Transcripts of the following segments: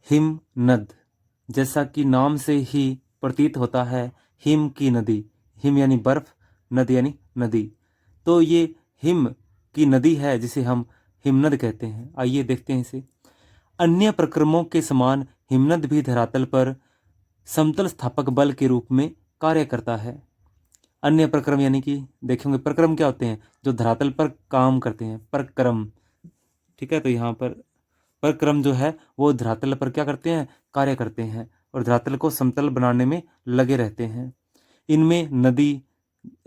Him नद, जैसा कि नाम से ही प्रतीत होता है, हिम की नदी, हिम यानी बर्फ, नद यानी नदी, तो ये हिम की नदी है जिसे हम हिमनद कहते हैं। आइए देखते हैं इसे। अन्य प्रक्रमों के समान हिमनद भी धरातल पर समतल स्थापक बल के रूप में कार्य करता है। अन्य प्रक्रम यानी कि देखेंगे प्रक्रम क्या होते हैं, जो धरातल पर काम करते हैं, प्रक्रम। ठीक है, तो यहाँ पर प्रक्रम जो है वो धरातल पर क्या करते हैं, कार्य करते हैं और धरातल को समतल बनाने में लगे रहते हैं। इनमें नदी,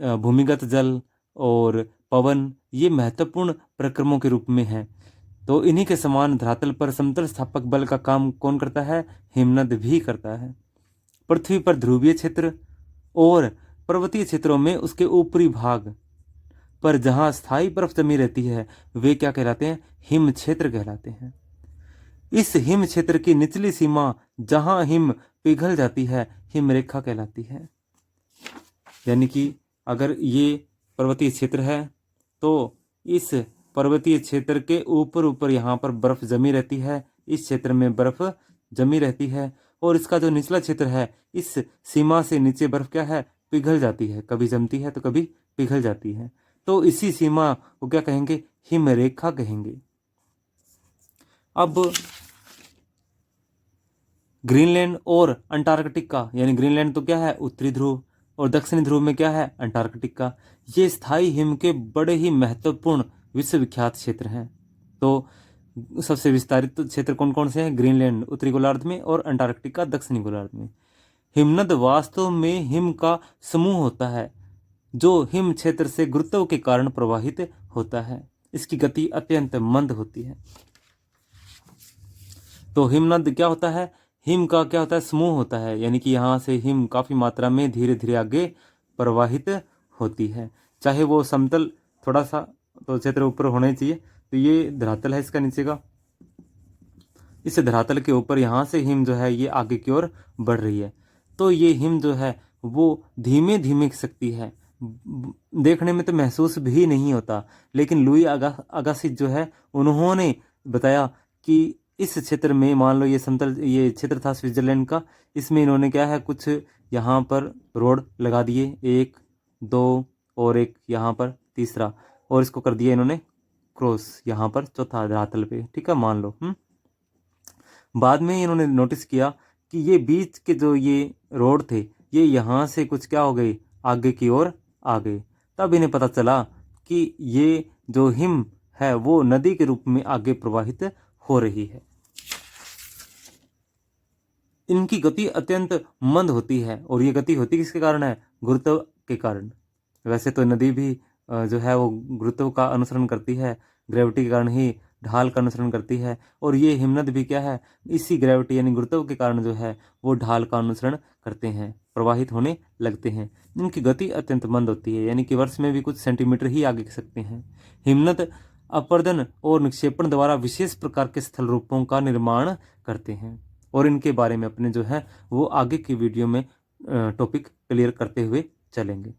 भूमिगत जल और पवन ये महत्वपूर्ण प्रक्रमों के रूप में हैं। तो इन्हीं के समान धरातल पर समतल स्थापक बल का काम कौन करता है, हिमनद भी करता है। पृथ्वी पर ध्रुवीय क्षेत्र और पर्वतीय क्षेत्रों में उसके ऊपरी भाग पर जहां स्थायी बर्फ जमी रहती है वे क्या कहलाते हैं, हिम क्षेत्र कहलाते हैं। इस हिम क्षेत्र की निचली सीमा जहां हिम पिघल जाती है हिम रेखा कहलाती है। यानी कि अगर ये पर्वतीय क्षेत्र है तो इस पर्वतीय क्षेत्र के ऊपर ऊपर यहाँ पर बर्फ जमी रहती है, इस क्षेत्र में बर्फ जमी रहती है और इसका जो निचला क्षेत्र है इस सीमा से नीचे बर्फ क्या है, पिघल जाती है, कभी जमती है तो कभी पिघल जाती है। तो इसी सीमा को क्या कहेंगे, हिम रेखा कहेंगे। अब ग्रीनलैंड और अंटार्कटिका, यानी ग्रीनलैंड तो क्या है उत्तरी ध्रुव और दक्षिणी ध्रुव में क्या है अंटार्कटिका, ये स्थायी हिम के बड़े ही महत्वपूर्ण विश्वविख्यात क्षेत्र हैं। तो सबसे विस्तारित क्षेत्र कौन कौन से हैं, ग्रीनलैंड उत्तरी गोलार्ध में और अंटार्कटिका दक्षिणी गोलार्ध में। हिमनद वास्तव में हिम का समूह होता है जो हिम क्षेत्र से गुरुत्व के कारण प्रवाहित होता है। इसकी गति अत्यंत मंद होती है। तो हिमनद क्या होता है, हिम का क्या होता है, समूह होता है, यानी कि यहाँ से हिम काफी मात्रा में धीरे धीरे आगे प्रवाहित होती है। चाहे वो समतल थोड़ा सा तो क्षेत्र ऊपर होना चाहिए। तो ये धरातल है इसका नीचे का, इस धरातल के ऊपर यहाँ से हिम जो है ये आगे की ओर बढ़ रही है। तो ये हिम जो है वो धीमे धीमे खिसकती है, देखने में तो महसूस भी नहीं होता। लेकिन लुई अगासिज जो है उन्होंने बताया कि इस क्षेत्र में मान लो ये समतल ये क्षेत्र था स्विट्जरलैंड का, इसमें इन्होंने क्या है कुछ यहाँ पर रोड लगा दिए, 1 2 और एक यहाँ पर तीसरा, और इसको कर दिया इन्होंने क्रॉस यहाँ पर चौथा धरातल पे। ठीक है, मान लो। बाद में इन्होंने नोटिस किया कि ये बीच के जो ये रोड थे ये यहाँ से कुछ क्या हो गए, आगे की ओर आ गए। तब इन्हें पता चला कि ये जो हिम है वो नदी के रूप में आगे प्रवाहित हो रही है। इनकी गति अत्यंत मंद होती है और ये गति होती किसके कारण है, गुरुत्व के कारण। वैसे तो नदी भी जो है वो गुरुत्व का अनुसरण करती है, ग्रेविटी के कारण ही ढाल का अनुसरण करती है, और ये हिमनद भी क्या है, इसी ग्रेविटी यानी गुरुत्व के कारण जो है वो ढाल का अनुसरण करते हैं, प्रवाहित होने लगते हैं। इनकी गति अत्यंत मंद होती है, यानी कि वर्ष में भी कुछ सेंटीमीटर ही आगे सकते हैं। हिमनद अपर्दन और निक्षेपण द्वारा विशेष प्रकार के स्थल रूपों का निर्माण करते हैं, और इनके बारे में अपने जो है वो आगे की वीडियो में टॉपिक क्लियर करते हुए चलेंगे।